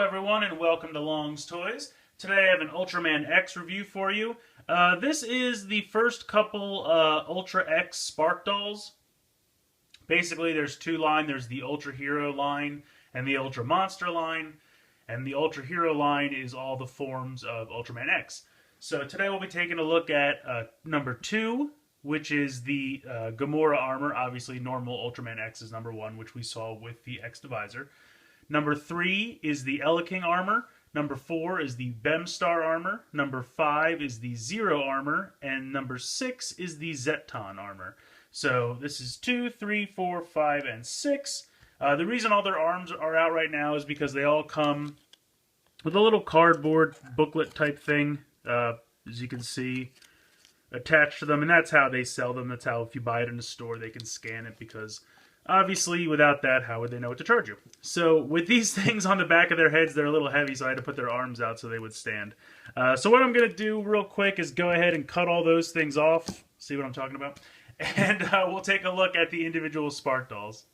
everyone, and welcome to Long's Toys. Today I have an Ultraman X review for you. This is the first couple Ultra X Spark Dolls. Basically, there's two lines. There's the Ultra Hero line and the Ultra Monster line. And the Ultra Hero line is all the forms of Ultraman X. So today we'll be taking a look at number 2, which is the Gamora Armor. Obviously, normal Ultraman X is number 1, which we saw with the X Divisor. Number 3 is the Eleking Armor. Number 4 is the Bemstar Armor. Number 5 is the Zero Armor. And number 6 is the Zet Tong Armor. So this is 2, 3, 4, 5, and 6. The reason all their arms are out right now is because they all come with a little cardboard booklet type thing, as you can see, attached to them. And that's how they sell them. That's how, if you buy it in a store, they can scan it, because obviously, without that, how would they know what to charge you? So, with these things on the back of their heads, they're a little heavy, so I had to put their arms out so they would stand. So what I'm going to do real quick is go ahead and cut all those things off. See what I'm talking about? And we'll take a look at the individual Spark Dolls.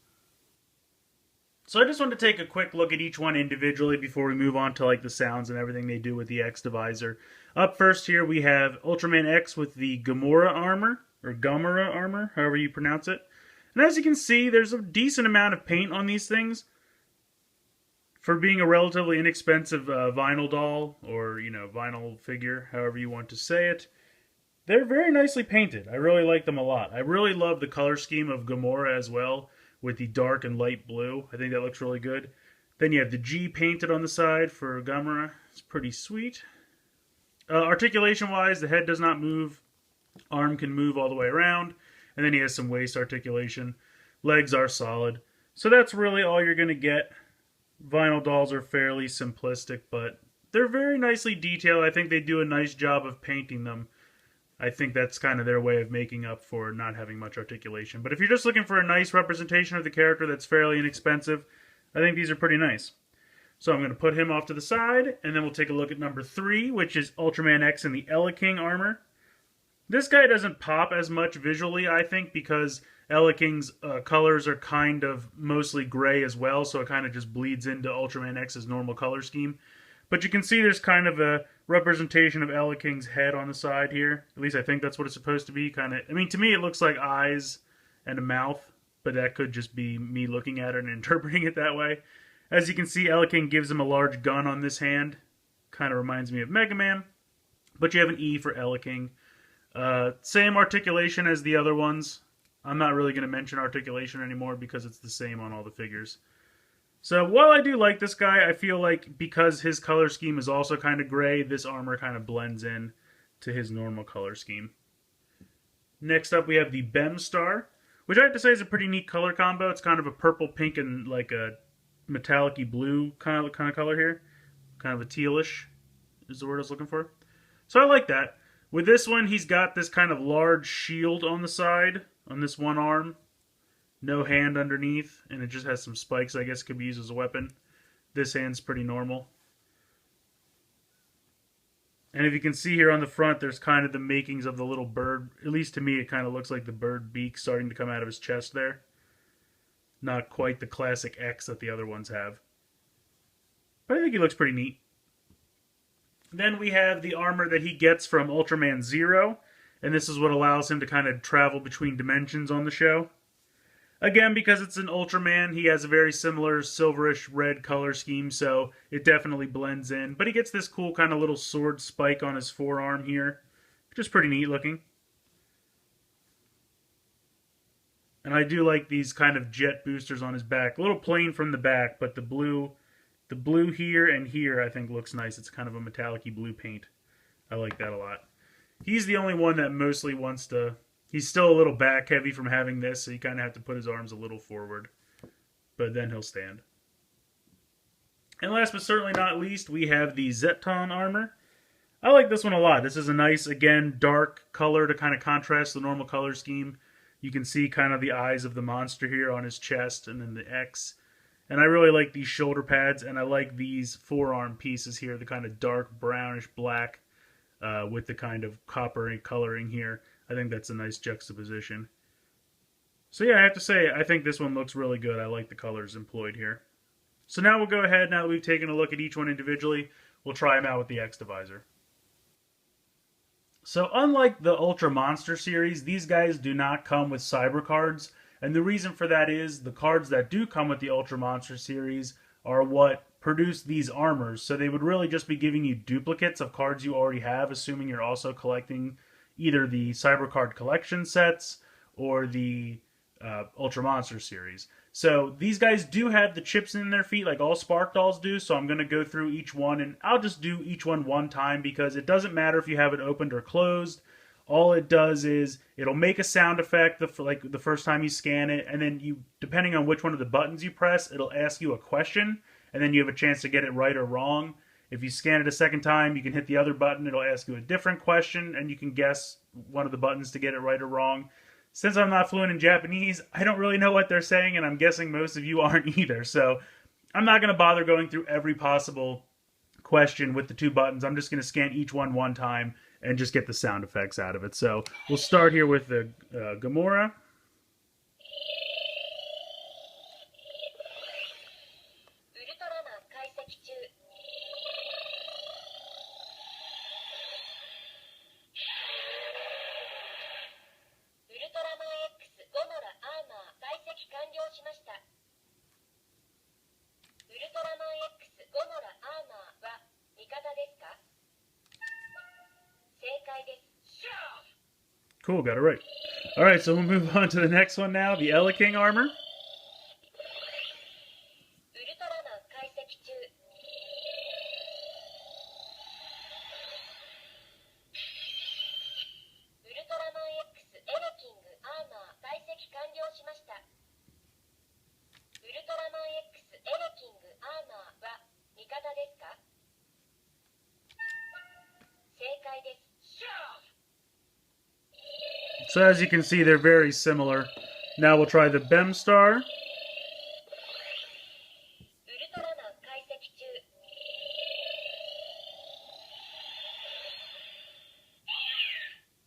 So I just want to take a quick look at each one individually before we move on to like the sounds and everything they do with the X Divisor. Up first here we have Ultraman X with the Gamora Armor, or Gamora Armor, however you pronounce it. And as you can see, there's a decent amount of paint on these things. For being a relatively inexpensive vinyl doll, or, you know, vinyl figure, however you want to say it, they're very nicely painted. I really like them a lot. I really love the color scheme of Gamora as well, with the dark and light blue. I think that looks really good. Then you have the G painted on the side for Gamora. It's pretty sweet. Articulation-wise, the head does not move. Arm can move all the way around. And then he has some waist articulation. Legs are solid. So that's really all you're going to get. Vinyl dolls are fairly simplistic, but they're very nicely detailed. I think they do a nice job of painting them. I think that's kind of their way of making up for not having much articulation. But if you're just looking for a nice representation of the character that's fairly inexpensive, I think these are pretty nice. So I'm going to put him off to the side, and then we'll take a look at number 3, which is Ultraman X in the Eleking Armor. This guy doesn't pop as much visually, I think, because Eleking's colors are kind of mostly gray as well, so it kind of just bleeds into Ultraman X's normal color scheme. But you can see there's kind of a representation of Eleking's head on the side here. At least I think that's what it's supposed to be. Kind of, I mean, to me it looks like eyes and a mouth, but that could just be me looking at it and interpreting it that way. As you can see, Eleking gives him a large gun on this hand. Kind of reminds me of Mega Man. But you have an E for Eleking. Same articulation as the other ones. I'm not really going to mention articulation anymore because it's the same on all the figures. So while I do like this guy, I feel like because his color scheme is also kind of gray, this armor kind of blends in to his normal color scheme. Next up we have the Bemstar, which I have to say is a pretty neat color combo. It's kind of a purple, pink, and like a metallic-y blue kind of color here. Kind of a tealish is the word I was looking for. So I like that. With this one, he's got this kind of large shield on the side, on this one arm. No hand underneath, and it just has some spikes, I guess could be used as a weapon. This hand's pretty normal. And if you can see here on the front, there's kind of the makings of the little bird. At least to me, it kind of looks like the bird beak starting to come out of his chest there. Not quite the classic X that the other ones have. But I think he looks pretty neat. Then we have the armor that he gets from Ultraman Zero, and this is what allows him to kind of travel between dimensions on the show. Again, because it's an Ultraman, he has a very similar silverish red color scheme, so it definitely blends in. But he gets this cool kind of little sword spike on his forearm here, which is pretty neat looking. And I do like these kind of jet boosters on his back. A little plain from the back, but the blue here and here I think looks nice. It's kind of a metallic-y blue paint. I like that a lot. He's the only one that mostly wants to... He's still a little back heavy from having this, so you kind of have to put his arms a little forward. But then he'll stand. And last but certainly not least, we have the Zet Tong Armor. I like this one a lot. This is a nice, again, dark color to kind of contrast the normal color scheme. You can see kind of the eyes of the monster here on his chest and then the X. And I really like these shoulder pads, and I like these forearm pieces here, the kind of dark brownish black with the kind of copper coloring here. I think that's a nice juxtaposition. So yeah, I have to say, I think this one looks really good. I like the colors employed here. So now we'll go ahead, now that we've taken a look at each one individually, we'll try them out with the X Divisor. So unlike the Ultra Monster series, these guys do not come with cyber cards, and the reason for that is the cards that do come with the Ultra Monster series are what produce these armors, so they would really just be giving you duplicates of cards you already have, assuming you're also collecting either the cyber card collection sets or the Ultra Monster series. So these guys do have the chips in their feet like all Spark Dolls do, so I'm going to go through each one, and I'll just do each one time because it doesn't matter if you have it opened or closed. All it does is it'll make a sound effect like the first time you scan it, and then you, depending on which one of the buttons you press, it'll ask you a question, and then you have a chance to get it right or wrong. If you scan it a second time, you can hit the other button, it'll ask you a different question, and you can guess one of the buttons to get it right or wrong. Since I'm not fluent in Japanese, I don't really know what they're saying, and I'm guessing most of you aren't either. So I'm not going to bother going through every possible question with the two buttons. I'm just going to scan each one time and just get the sound effects out of it. So we'll start here with the Gamora. Ultraman X Gamora Armor は味方ですか? 正解です。 Cool, got it right. Alright, so we'll move on to the next one now, the Eleking Armor. Ultraman 解析中。Ultraman X Eleking Armor 解析完了しました。Ultraman X Eleking Armor は味方ですか? 正解です。 So as you can see, they're very similar. Now we'll try the Bemstar. Ultraman 解析中。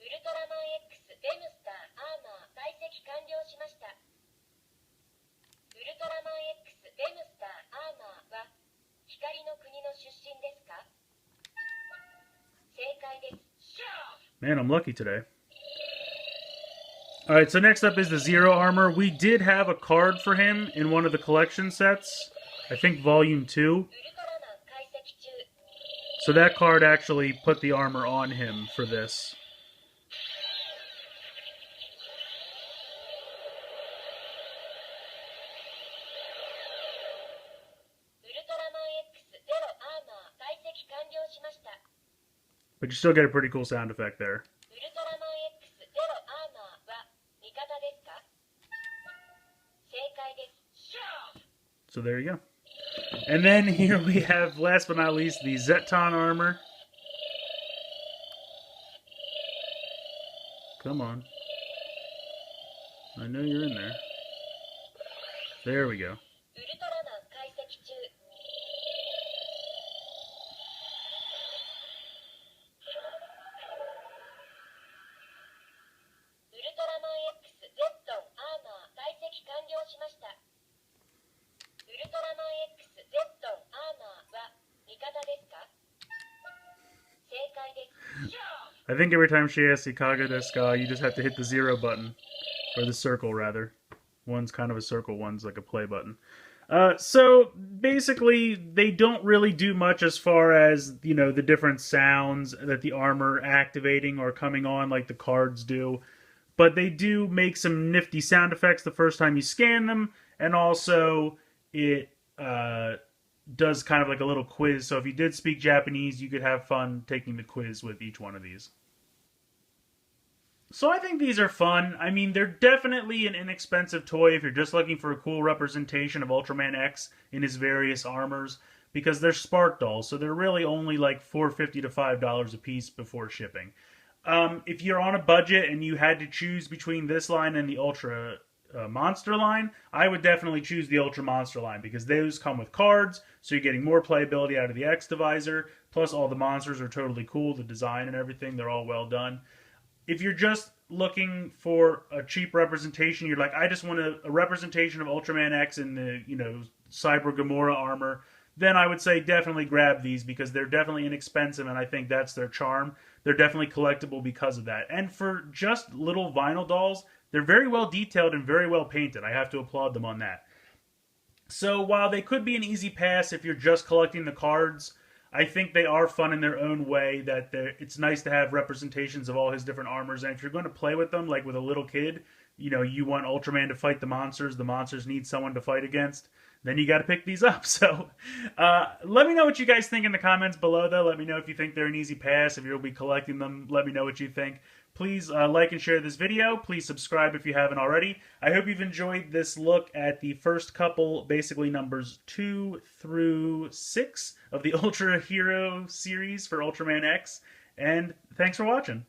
Ultraman X Bemstar Armor 解析完了しました。Ultraman X Bemstar Armor は光の国の出身ですか? 正解です。 Man, I'm lucky today. Alright, so next up is the Zero Armor. We did have a card for him in one of the collection sets. I think Volume 2. So that card actually put the armor on him for this. But you still get a pretty cool sound effect there. So there you go. And then here we have, last but not least, the Zet Tong Armor. Come on. I know you're in there. There we go. I think every time she asks Ikaga desu ka, you just have to hit the zero button. Or the circle, rather. One's kind of a circle, one's like a play button. So, basically, they don't really do much as far as, you know, the different sounds that the armor activating or coming on like the cards do. But they do make some nifty sound effects the first time you scan them, and also it does kind of like a little quiz. So if you did speak Japanese, you could have fun taking the quiz with each one of these. So I think these are fun. I mean, they're definitely an inexpensive toy if you're just looking for a cool representation of Ultraman X in his various armors, because they're Spark Dolls, so they're really only like $4.50 to $5 a piece before shipping. If you're on a budget and you had to choose between this line and the Ultra Monster line, I would definitely choose the Ultra Monster line, because those come with cards, so you're getting more playability out of the X Divisor, plus all the monsters are totally cool, the design and everything, they're all well done. If you're just looking for a cheap representation, you're like, I just want a representation of Ultraman X in the, you know, Cyber Gamora Armor, then I would say definitely grab these because they're definitely inexpensive, and I think that's their charm. They're definitely collectible because of that. And for just little vinyl dolls, they're very well detailed and very well painted. I have to applaud them on that. So while they could be an easy pass if you're just collecting the cards, I think they are fun in their own way. That it's nice to have representations of all his different armors, and if you're going to play with them, like with a little kid, you know, you want Ultraman to fight the monsters need someone to fight against, then you got to pick these up. So let me know what you guys think in the comments below, though. Let me know if you think they're an easy pass, if you'll be collecting them. Let me know what you think. Please like and share this video. Please subscribe if you haven't already. I hope you've enjoyed this look at the first couple, basically numbers 2 through 6 of the Ultra Hero series for Ultraman X. And thanks for watching.